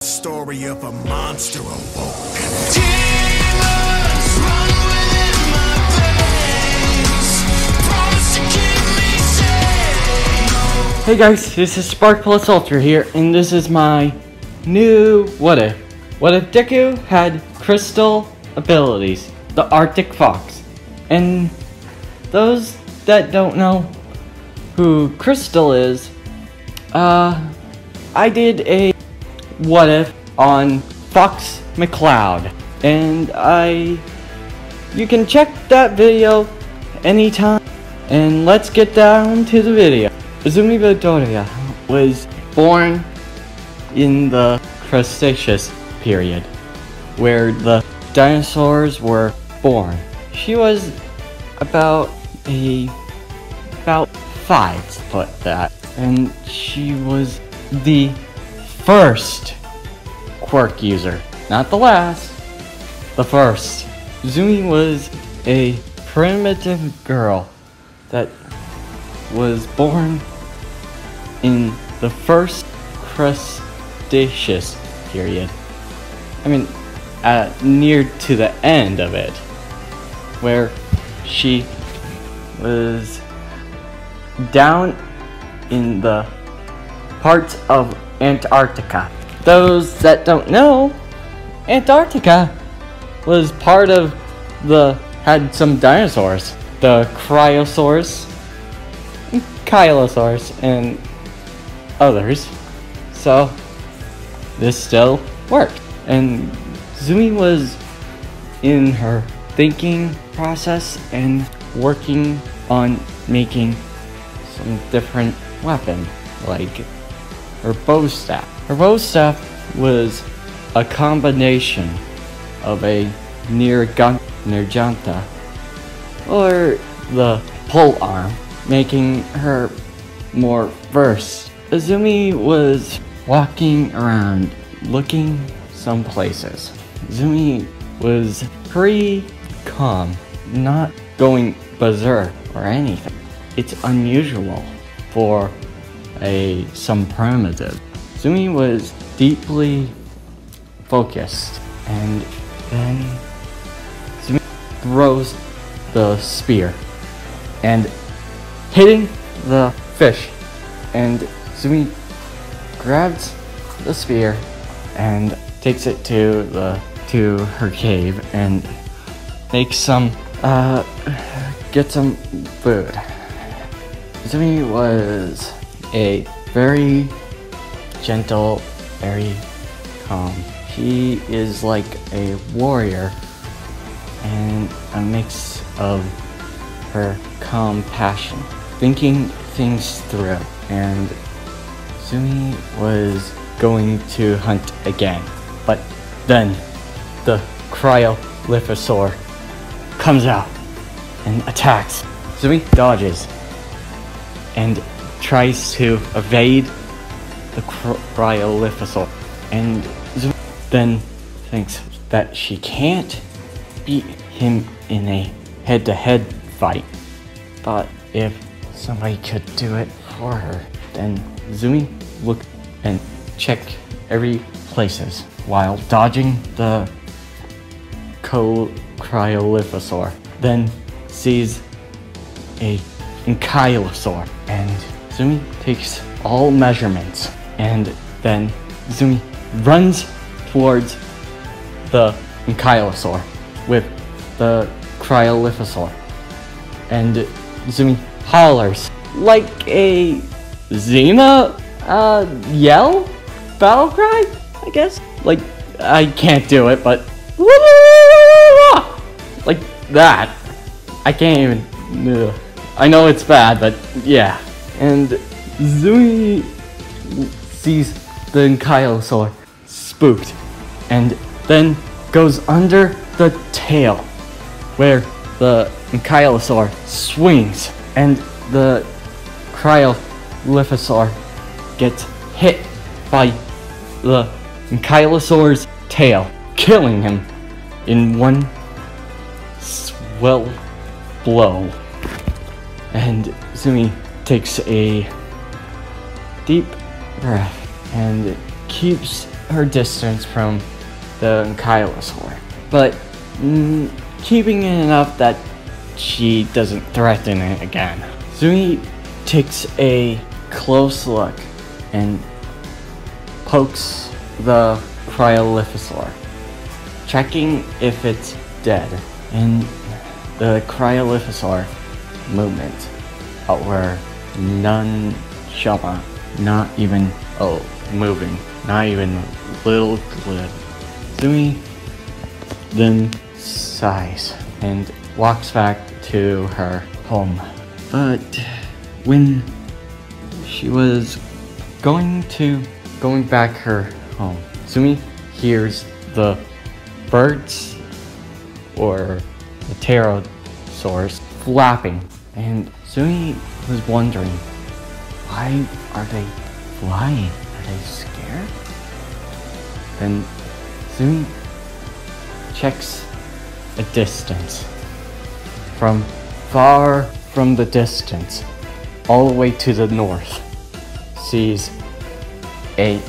Story of a monster awoke. Demons run within my veins. Promise to keep me safe. Hey guys, this is Spark Plus Ultra here, and this is my new What If. What if Deku had Krystal abilities, the Arctic Fox? And those that don't know who Krystal is, I did a What If on Fox McCloud, and you can check that video anytime. And let's get down to the video. Izumi Midoriya was born in the Cretaceous period, where the dinosaurs were born. She was about 5 foot that, and she was the first quirk user, not the last, the first. Izumi was a primitive girl that was born in the first Cretaceous period. I mean, near to the end of it, where she was down in the parts of Antarctica. Those that don't know, Antarctica was part of had some dinosaurs. The Cryosaurus, Kylosaurus, and others. So this still worked. And Zumi was in her thinking process and working on making some different weapon, like her bow staff. Her bow staff was a combination of a Nirjanta or the pole arm, making her more versed. Izumi was walking around looking some places. Izumi was pretty calm, not going berserk or anything. It's unusual for some primitive. Izumi was deeply focused, and then Izumi throws the spear and hitting the fish, and Izumi grabs the spear and takes it to her cave and makes some get some food. Izumi was a very gentle, very calm. She is like a warrior and a mix of her calm passion, thinking things through. And Izumi was going to hunt again, but then the Cryolithosaur comes out and attacks. Izumi dodges and tries to evade the Cryolithosaur, and Izumi then thinks that she can't beat him in a head-to-head fight, but if somebody could do it for her. Then Izumi looked and checked every places while dodging the Cryolithosaur, then sees a Ankylosaur, and Izumi takes all measurements, and then Izumi runs towards the Ankylosaur with the Cryolithosaur, and Izumi hollers like a Xena yell? Battle cry? I guess? Like, I can't do it, but like that. I can't even. I know it's bad, but yeah. And Izumi sees the Ankylosaur spooked, and then goes under the tail, where the Ankylosaur swings, and the Cryolithosaur gets hit by the Ankylosaur's tail, killing him in one swell blow. And Izumi takes a deep breath and keeps her distance from the Ankylosaur, but keeping it enough that she doesn't threaten it again. Zumi takes a close look and pokes the Cryoliphosaur, checking if it's dead, and the Cryoliphosaur movement were nonchalant, not even moving, not even a little glib. Zumi then sighs and walks back to her home. But when she was going back her home, Zumi hears the birds or the pterosaurs flapping, and Zumi was wondering, why are they flying? Are they scared? Then Zumi checks a distance. From far from the distance, all the way to the north, sees a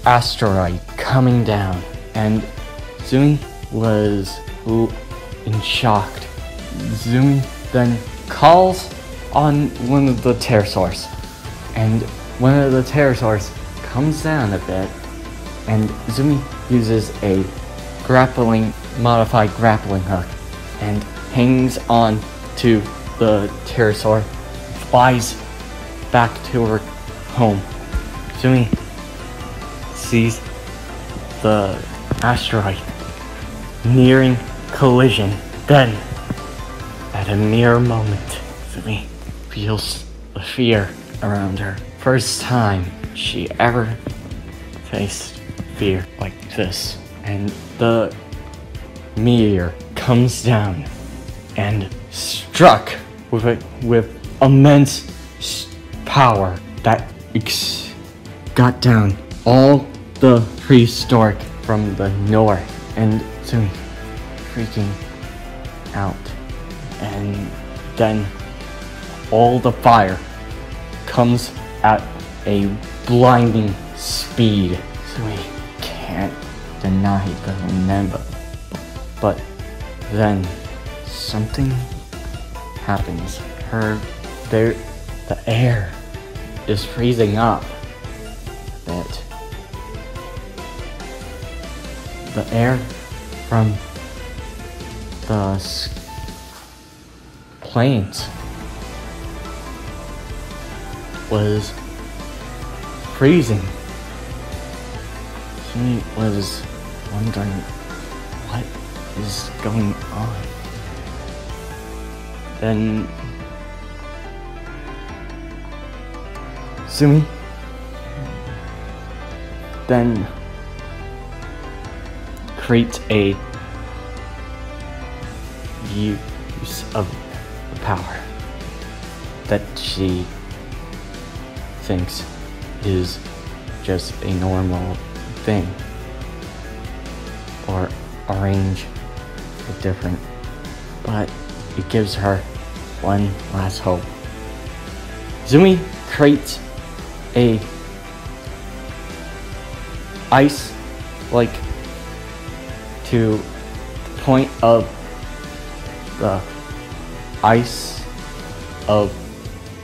asteroid coming down, and Zumi was shocked. Zumi then calls on one of the pterosaurs, and one of the pterosaurs comes down a bit, and Zumi uses a modified grappling hook and hangs on to the pterosaur, flies back to her home. Zumi sees the asteroid nearing collision. Then, at a mere moment, Zumi feels the fear around her. First time she ever faced fear like this. And the meteor comes down and struck with immense power that got down all the prehistoric from the north, and Zumi freaking out. And then all the fire comes at a blinding speed. Zumi can't deny the number. But then something happens. The air is freezing up a bit. The air from the plains was freezing. She was wondering what is going on. Then Zumi then creates a use of the power that she thinks is just a normal thing, or arrange it different, but it gives her one last hope. Zumi creates a ice like to the point of the ice of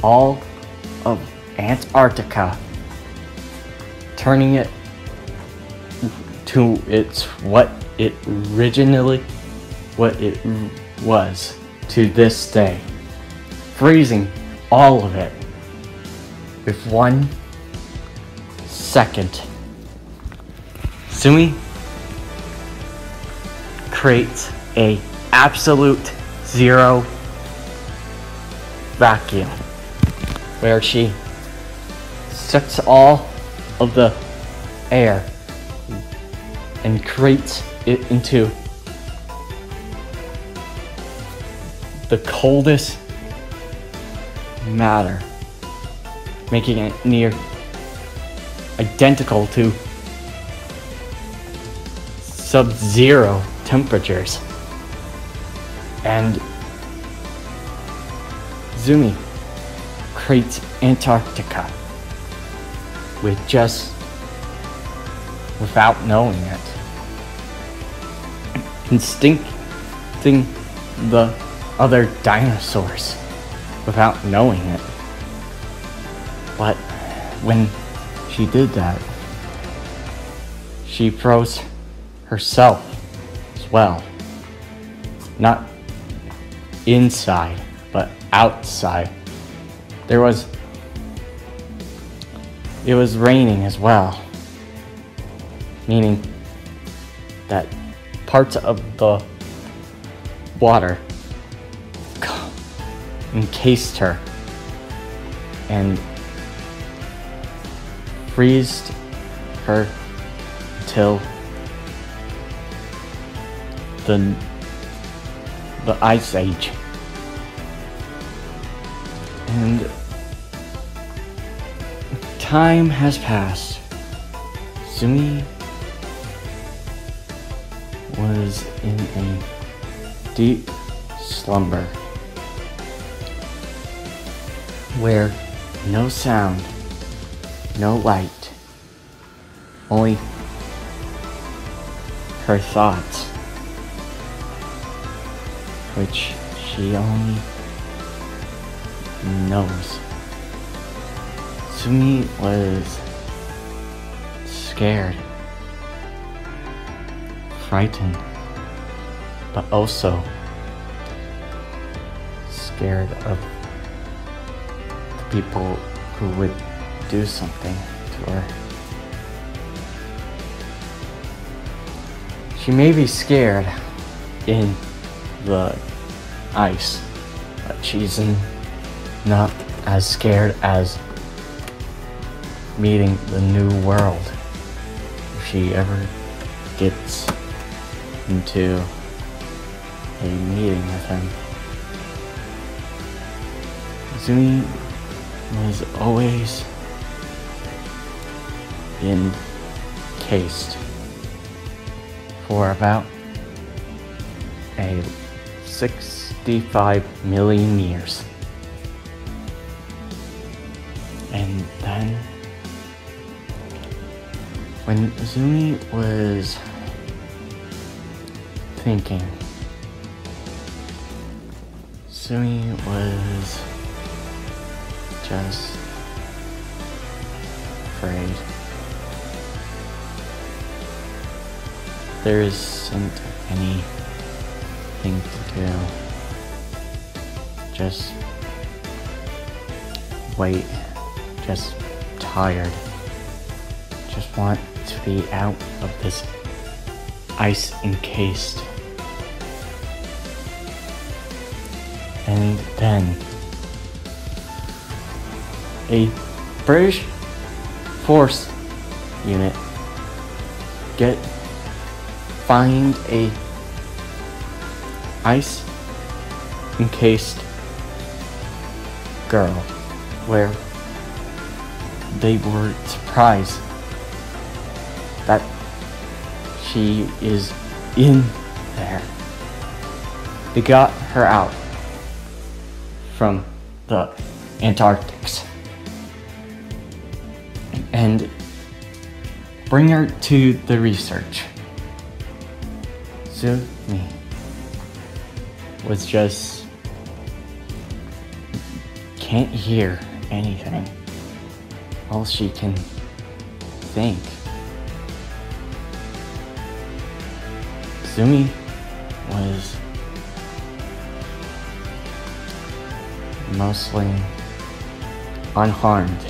all of Antarctica, turning it to what it was to this day, freezing all of it with 1 second. Zumi creates a absolute zero vacuum where she sucks all of the air and creates it into the coldest matter, making it near identical to sub-zero temperatures. And Zumi creates Antarctica with just without knowing it. Instincting the other dinosaurs without knowing it. But when she did that, she froze herself as well. Not inside, but outside. It was raining as well, meaning that parts of the water encased her and freezed her till the Ice Age. And time has passed. Sumi was in a deep slumber where no sound, no light, only her thoughts, which she only knows. Sumi was scared, frightened, but also scared of the people who would do something to her. She may be scared in the ice, but she's not as scared as meeting the new world if she ever gets into a meeting with him. Sumi was always encased for about a 65 million years. And then, when Sumi was thinking, Sumi was just afraid. There isn't anything to do. Just wait. Just tired. Just want to be out of this ice encased. And then a British force unit find a ice encased girl where they were surprised that she is in there. They got her out from the Antarctics and bring her to the research. Sumi was just can't hear anything. All she can think. Sumi was mostly unharmed,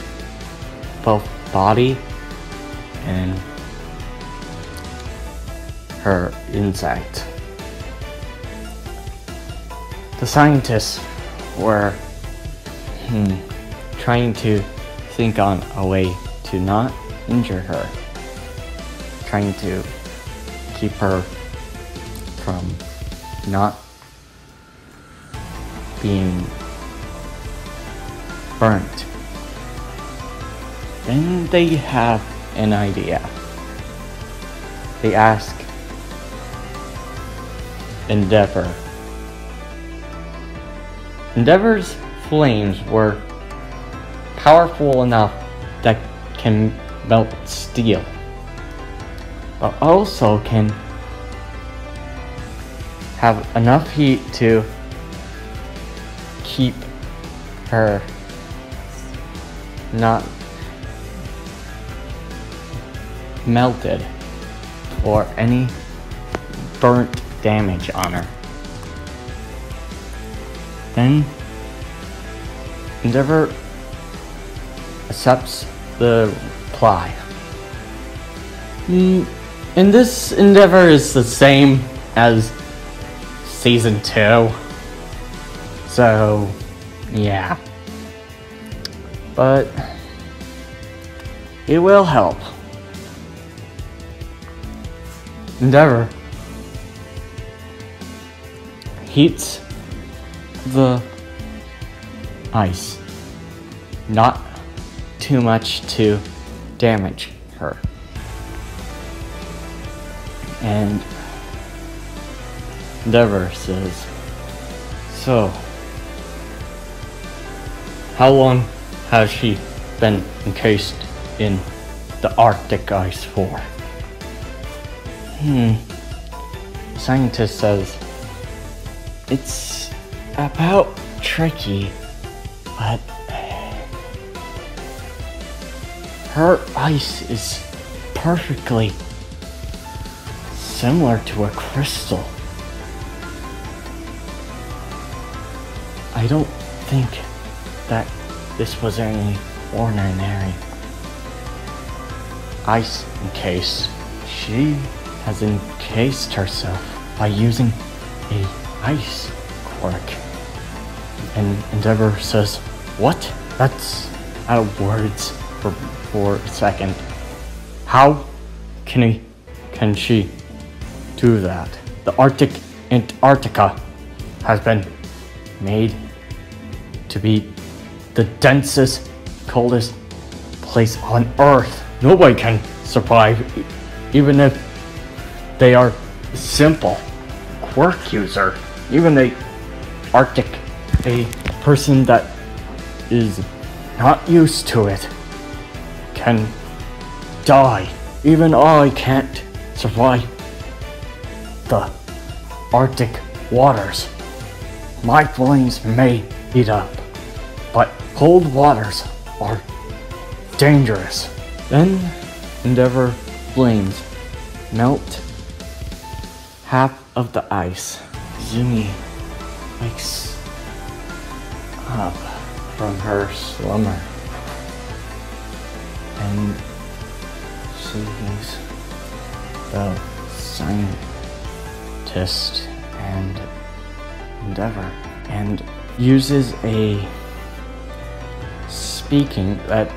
both body and her inside. The scientists were trying to think on a way to not injure her, trying to keep her from not being burnt. Then they have an idea. They ask Endeavor. Endeavor's flames were powerful enough that can melt steel. but also can have enough heat to keep her not melted or any burnt damage on her. Then Endeavor accepts the reply. And this Endeavor is the same as Season 2. So, yeah. But it will help. Endeavor heats the ice, not too much to damage her. And Endeavor says, "So, how long has she been encased in the Arctic ice for?" The scientist says, "It's about tricky, but her ice is perfectly similar to a crystal. I don't think that this was any ordinary ice encase. She has encased herself by using a ice quirk." And Endeavor says, "What? That's out of words for a second. How can she do that? The Arctic Antarctica has been made to be the densest, coldest place on Earth. Nobody can survive, even if they are simple quirk user. Even the Arctic, a person that is not used to it, can die. Even I can't survive the Arctic waters. My flames may heat up, but cold waters are dangerous." Then Endeavor flames melt half of the ice. Zumi wakes up from her slumber and sees the scientist and Endeavor and uses a speaking that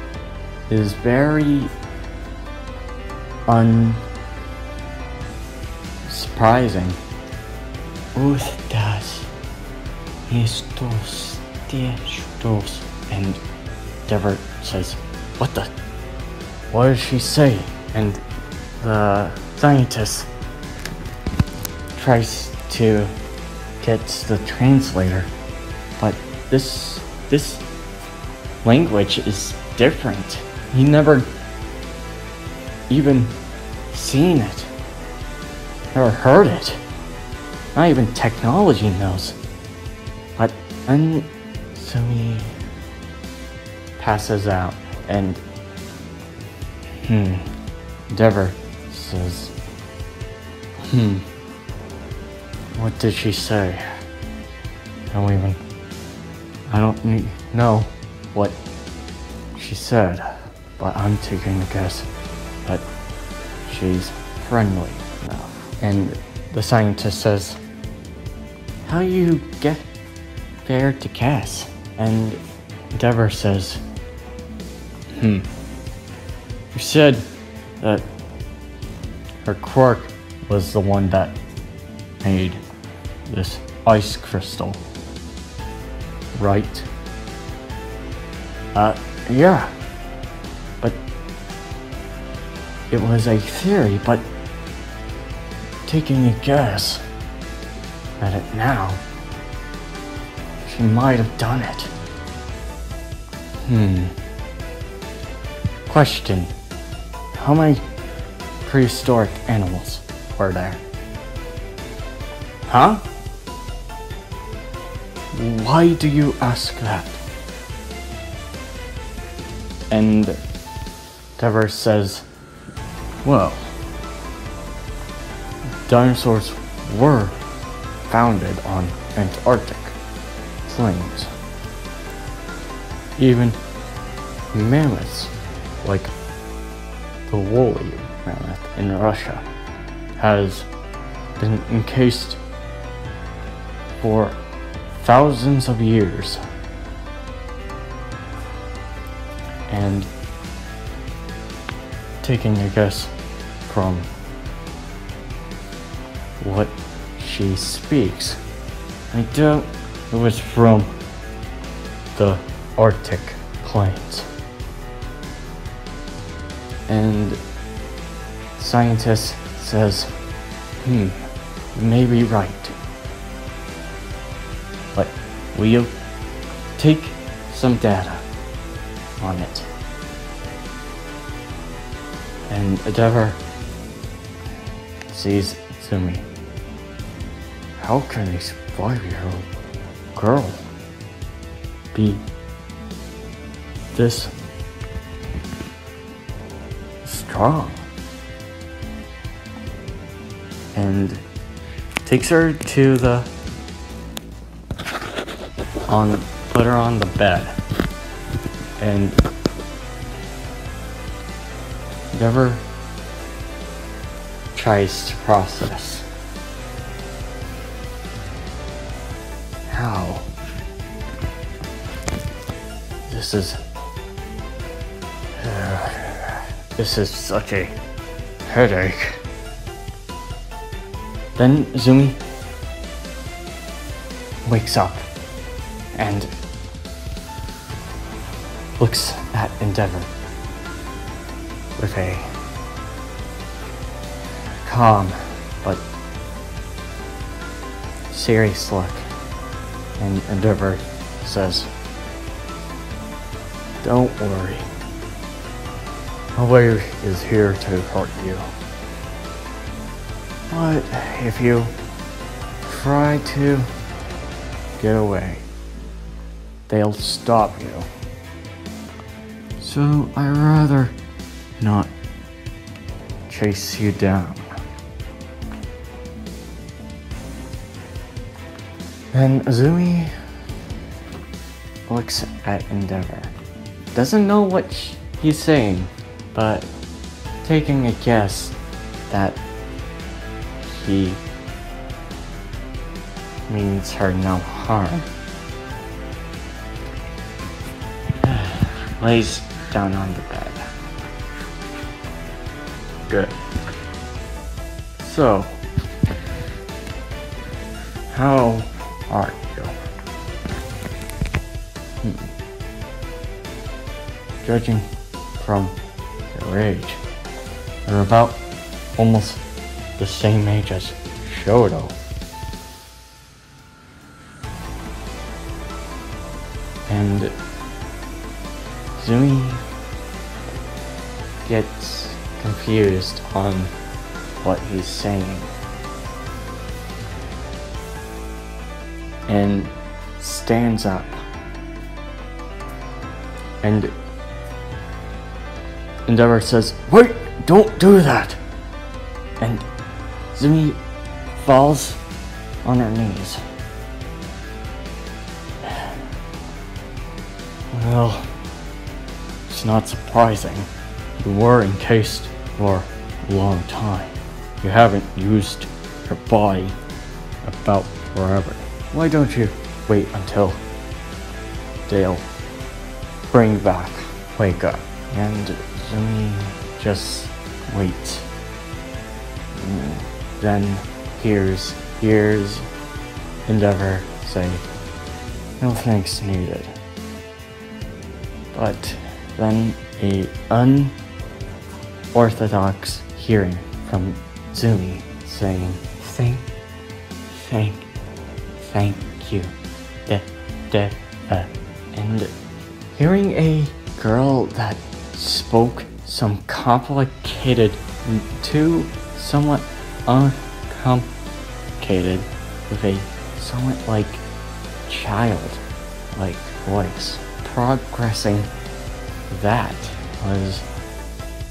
is very unsurprising. "Ustedes estos textos," and Endeavor says, "What does she say?" And the scientist tries to get the translator, but this language is different. He never even seen it, never heard it. Not even technology knows. But then Sumi passes out, and Endeavor says, "What did she say? I don't know what she said, but I'm taking a guess that she's friendly enough." And the scientist says, "How you get there to guess?" And Endeavor says, You said that her quirk was the one that made this ice crystal, right?" Yeah. But it was a theory, but taking a guess at it now, she might have done it. Question. How many prehistoric animals were there. Huh? Why do you ask that? And Dever says, well, dinosaurs were founded on Antarctic plains. Even mammoths, like the woolly mammoth in Russia, has been encased for thousands of years. And taking a guess from what she speaks, I doubt it was from the Arctic plains. And scientist says, you may be right. But we'll take some data on it. And Endeavor sees Sumi. How can a 5-year-old girl be this strong? And takes her to put her on the bed. And Endeavor tries to process how this is such a headache. Then Zumi wakes up and looks at Endeavor with a calm but serious look, and Endeavor says, "Don't worry. Nobody is here to hurt you. But if you try to get away, they'll stop you. So I'd rather not chase you down." Then Azumi looks at Endeavor. Doesn't know what he's saying, but taking a guess that he means her no harm, lays down on the bed. Good. So, how are you? Judging from your age, you're about almost the same age as Shoto. And Zumi gets confused on what he's saying and stands up, and Endeavor says, "Wait, don't do that!" And Zumi falls on her knees. Well, it's not surprising. You were encased for a long time. You haven't used your body about forever. Why don't you wait until they'll bring back Wake Up? And Zumi just waits. Then hears Endeavor say, "No thanks needed." But then a unorthodox hearing from Zumi saying, Thank you, and hearing a girl that spoke some complicated too somewhat uncomplicated with a somewhat like child-like voice. Progressing that was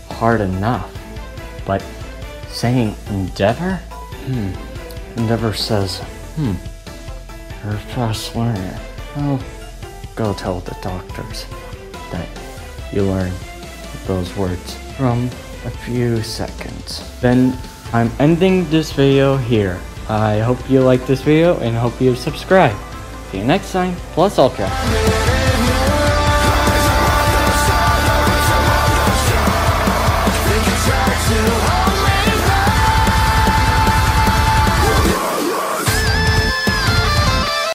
hard enough, but saying endeavor? Endeavor says, you're a fast learner. Well, go tell the doctors that you learned those words from a few seconds. Then I'm ending this video here. I hope you liked this video and hope you subscribe. See you next time. Plus Ultra.